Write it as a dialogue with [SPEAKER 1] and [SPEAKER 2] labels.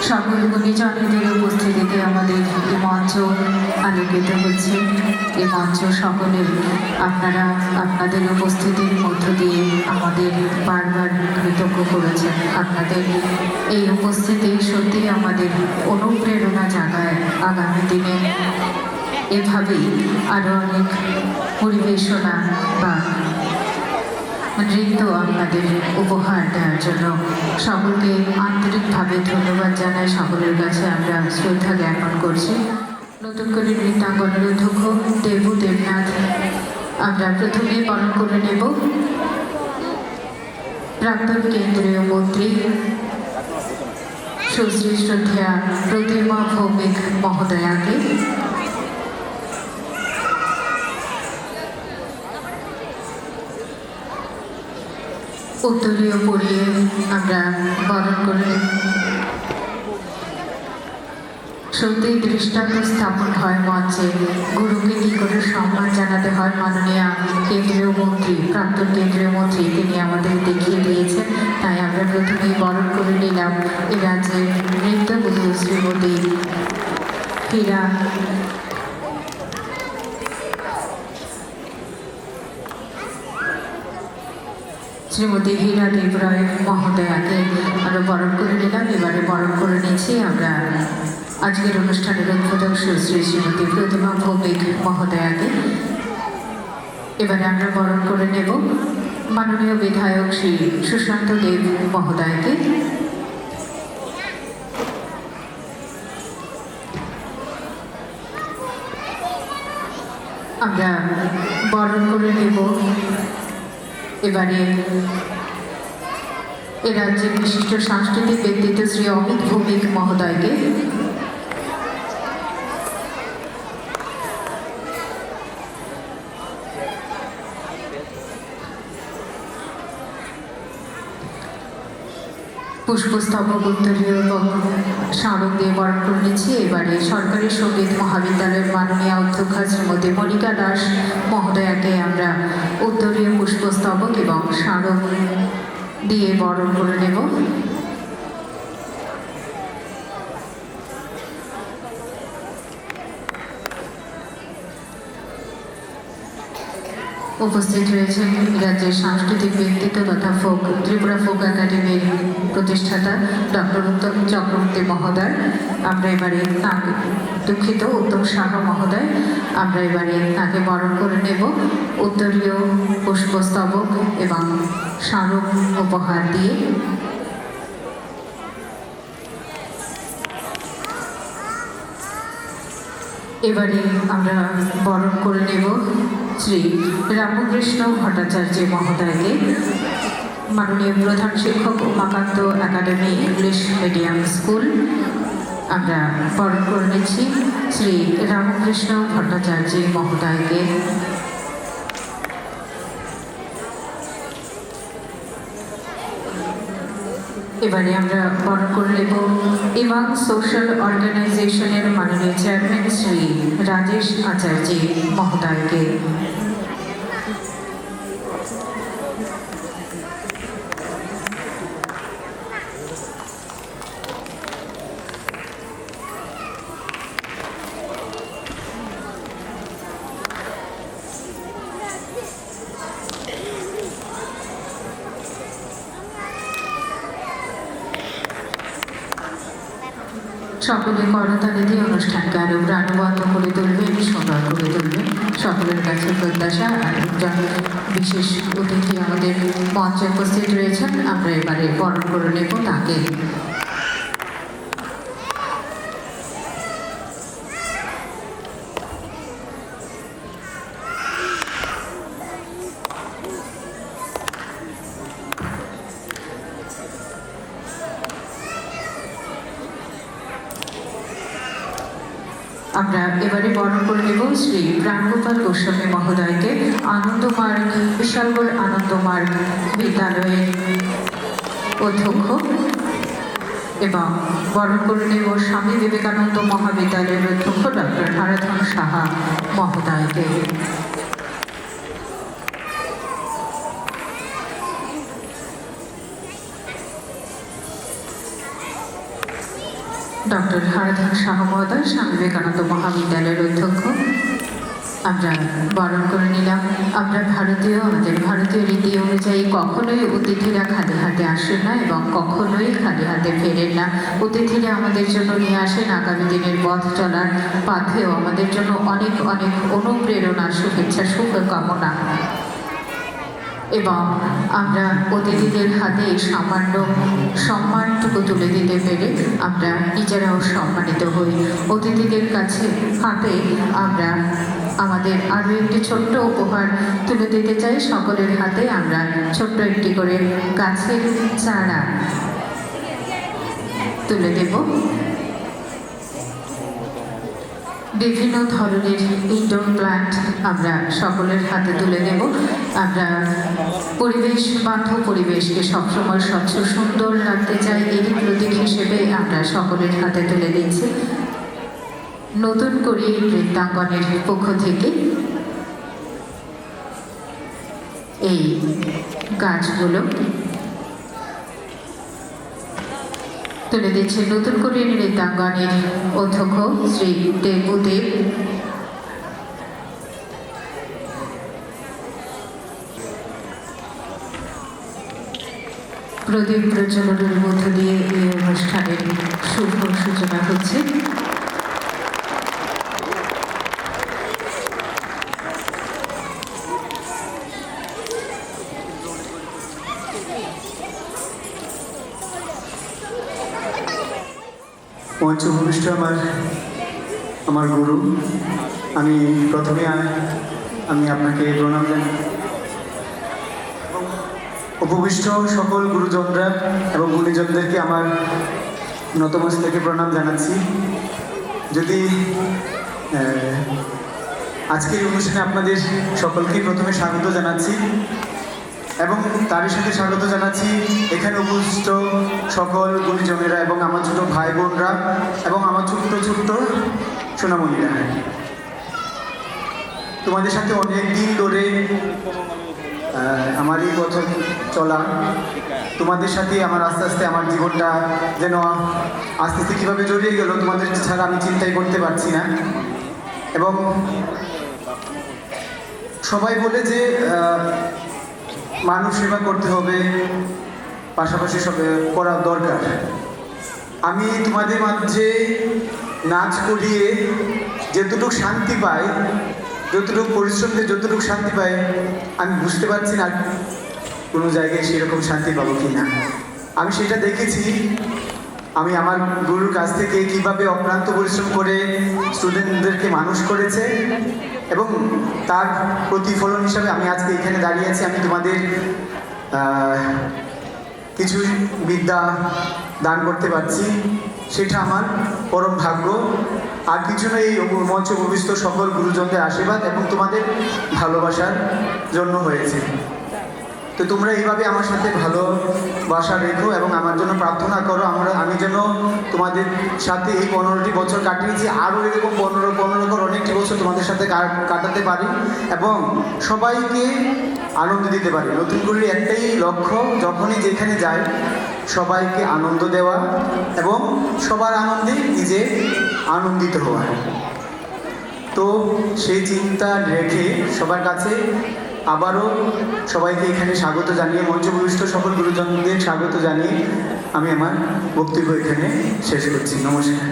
[SPEAKER 1] সকল গুণীজনদের উপস্থিতিতে আমাদের এই মঞ্চ আলোকিত হচ্ছে। এই মঞ্চ সকলে আপনারা আপনাদের উপস্থিতির মধ্য দিয়ে আমাদের বারবার কৃতজ্ঞ করেছেন। আপনাদের এই উপস্থিতি সত্যি আমাদের অনুপ্রেরণা জাগায় আগামী দিনে এভাবেই আরও অনেক পরিবেশনা বা নৃত্য আপনাদের উপহার দেওয়ার জন্য সকলকে আন্তরিকভাবে ধন্যবাদ জানাই। সকলের কাছে আমরা শ্রদ্ধা জ্ঞাপন করছি। নতুন করে নৃত্যাঙ্গনের অধ্যক্ষ দেবু দেবনাথ আমরা প্রথমেই বরণ করে নেব প্রাক্তন কেন্দ্রীয় মন্ত্রী সুশ্রী শ্রদ্ধেয়া প্রতিমা ভৌমিক মহোদয়াকে। উত্তরীয় পরিয়ে আমরা বরণ করে সত্যি দৃষ্টান্ত স্থাপন হয় মঞ্চে। গুরুকে কী করে সম্মান জানাতে হয় মাননীয় কেন্দ্রীয় মন্ত্রী, প্রাক্তন কেন্দ্রীয় মন্ত্রী তিনি আমাদের দেখিয়ে দিয়েছেন। তাই আমরা প্রথমেই বরণ করে নিলাম এ রাজ্যের নৃত্যগুরু শ্রীমতী হীরা শ্রীমতী হীরা দেব রায় মহোদয়াকে আমরা বরণ করে নিলাম। এবারে বরণ করে নিয়েছি আমরা আজকের অনুষ্ঠানের উদ্বোধক সুশ্রী শ্রীমতী প্রতিমা ভৌমিক মহোদয়াকে। এবারে আমরা বরণ করে নেব মাননীয় বিধায়ক শ্রী সুশান্ত দেব মহোদয়কে। আমরা বরণ করে নেব এবারে এ রাজ্যের বিশিষ্ট সাংস্কৃতিক ব্যক্তিত্ব শ্রী অমিত ভৌমিক মহোদয়কে। পুষ্পস্তবক উত্তরীয় স্মারক দিয়ে বরণ করে নিচ্ছি। এবারে সরকারি সঙ্গীত মহাবিদ্যালয়ের মাননীয় অধ্যক্ষা শ্রীমতী মনিকা দাস মহোদয়াকে আমরা উত্তরীয় পুষ্পস্তবক এবং স্মারক দিয়ে বরণ করে নেব। উপস্থিত রয়েছেন রাজ্যের সাংস্কৃতিক ব্যক্তিত্ব তথা ত্রিপুরা ফোক একাডেমির প্রতিষ্ঠাতা ডক্টর উত্তম চক্রবর্তী মহোদয়। আমরা এবারে তাঁকে উত্তম সাহা মহোদয় আমরা এবারে তাকে বরণ করে নেব উত্তরীয় পুষ্পস্তবক এবং স্মারক উপহার দিয়ে। এবারে আমরা বরণ করে নেব শ্রী রামকৃষ্ণ ভট্টাচার্য মহোদয়কে। মাননীয় প্রধান শিক্ষক Umakanta academy English medium school আমরা বরণ করে নিচ্ছি শ্রী রামকৃষ্ণ ভট্টাচার্য মহোদয়কে। এবারে আমরা বরণ করে নেব এবং সোশ্যাল অর্গানাইজেশনের মাননীয় চেয়ারম্যান শ্রী রাজেশ আচার্য মহোদয়কে। সকলে করতালি দিয়ে অনুষ্ঠানকে আরো প্রাণবন্ত করে তুলবেন, সুন্দর করে তুলবেন। সকলের কাছে প্রত্যাশা। আর একজন বিশেষ অতিথি আমাদের মঞ্চে উপস্থিত রয়েছেন, আমরা এবারে বরণ করে নেব তাকে। আমরা এবারে বরণ করে নেব শ্রী প্রাণগোপাল গোস্বামী মহোদয়কে আনন্দমার্গ বিশালগড় আনন্দমার্গ বিদ্যালয়ের অধ্যক্ষ এবং বরণ করে নেব স্বামী বিবেকানন্দ মহাবিদ্যালয়ের অধ্যক্ষ ডক্টর হারাধন সাহা মহোদয়কে। ডক্টর হারাধন শাহ মহোদয়, স্বামী বিবেকানন্দ মহাবিদ্যালয়ের অধ্যক্ষ। আমরা বরণ করে নিলাম। আমরা আমাদের ভারতীয় রীতি অনুযায়ী কখনোই অতিথিরা খালি হাতে আসেন না এবং কখনোই খালি হাতে ফেরেন না। অতিথিরা আমাদের জন্য নিয়ে আসেন আগামী দিনের পথ চলার পথেও আমাদের জন্য অনেক অনেক অনুপ্রেরণা, শুভেচ্ছা, শুভকামনা। এবং আমরা অতিথিদের হাতে এই সামান্য সম্মানটুকু তুলে দিতে পেরে আমরা নিজেরাও সম্মানিত হই। অতিথিদের কাছে হাতে আমরা আমাদের আরও একটি ছোট্ট উপহার তুলে দিতে চাই। সকলের হাতে আমরা ছোট্ট একটি করে গাছের চারা তুলে দেব। বিভিন্ন ধরনের ইনডোর প্ল্যান্ট আমরা সকলের হাতে তুলে দেব। আমরা পরিবেশ বান্ধব পরিবেশকে সবসময় স্বচ্ছ সুন্দর রাখতে চাই, এরই প্রতীক হিসেবে আমরা সকলের হাতে তুলে দিচ্ছি। নতুন করে বৃন্দাঙ্গনের পক্ষ থেকে এই গাছগুলো তুলে দিচ্ছে নতুন করে নৃত্যাঙ্গনের অধ্যক্ষ শ্রী দেবুদেব। প্রদীপ প্রজ্বলনের মধ্য দিয়ে এই অনুষ্ঠানের শুভ সূচনা হচ্ছে।
[SPEAKER 2] মঞ্চ ভূমিষ্ঠ আমার গুরু, আমি প্রথমে আমি আপনাকে প্রণাম জানাই। উপবিষ্ট সকল গুরুজনরা এবং গুণীজনদেরকে আমার নতমস্তকে প্রণাম জানাচ্ছি। যদি আজকের অনুষ্ঠানে আপনাদের সকলকে প্রথমে স্বাগত জানাচ্ছি এবং তারই সাথে স্বাগত জানাচ্ছি এখানে উপস্থিত সকল গুণীজনেরা এবং আমার ছোট ভাই বোনরা এবং আমার ছোট্ট ছোট্ট সোনামণিরা। তোমাদের সাথে অনেক দিন ধরে আমার এই পথ চলা, তোমাদের সাথে আমার আস্তে আস্তে আমার জীবনটা যেন আস্তে আস্তে কীভাবে জড়িয়ে গেল তোমাদের ছাড়া আমি চিন্তাই করতে পারছি না। এবং সবাই বলে যে মানুষ সেবা করতে হবে, পাশাপাশি সব করা দরকার। আমি তোমাদের মাঝে নাচ করিয়ে যতটুকু শান্তি পাই, যতটুকু পরিশ্রম দিয়ে যতটুকু শান্তি পাই, আমি বুঝতে পারছি না কোনো জায়গায় সেরকম শান্তি পাবো কি না। আমি সেটা দেখেছি আমি আমার গুরুর কাছ থেকে কীভাবে অক্লান্ত পরিশ্রম করে স্টুডেন্টদেরকে মানুষ করেছে এবং তার প্রতিফলন হিসাবে আমি আজকে এখানে দাঁড়িয়ে আছি। আমি তোমাদের কিছু বিদ্যা দান করতে পারছি, সেটা আমার পরম ভাগ্য। আর কিছু না, এই মঞ্চ ভবিষ্যৎ সকল গুরুজনদের আশীর্বাদ এবং তোমাদের ভালোবাসার জন্য হয়েছে। তো তোমরা এইভাবে আমার সাথে ভালোবাসা রেখো এবং আমার জন্য প্রার্থনা করো। আমি যেন তোমাদের সাথে এই 15টি বছর কাটিয়েছি, আরও এরকম 15 অনেকটি বছর তোমাদের সাথে কাটাতে পারি এবং সবাইকে আনন্দ দিতে পারি। নতুন করে একটাই লক্ষ্য, যখনই যেখানে যাই সবাইকে আনন্দ দেওয়া এবং সবার আনন্দে নিজে আনন্দিত হওয়া। তো সেই চিন্তা রেখে সবার কাছে আবারও সবাইকে এখানে স্বাগত জানিয়ে, মঞ্চভূমিষ্ঠ সকল গুরুজনদের স্বাগত জানিয়ে আমি আমার বক্তব্য এখানে শেষ করছি। নমস্কার।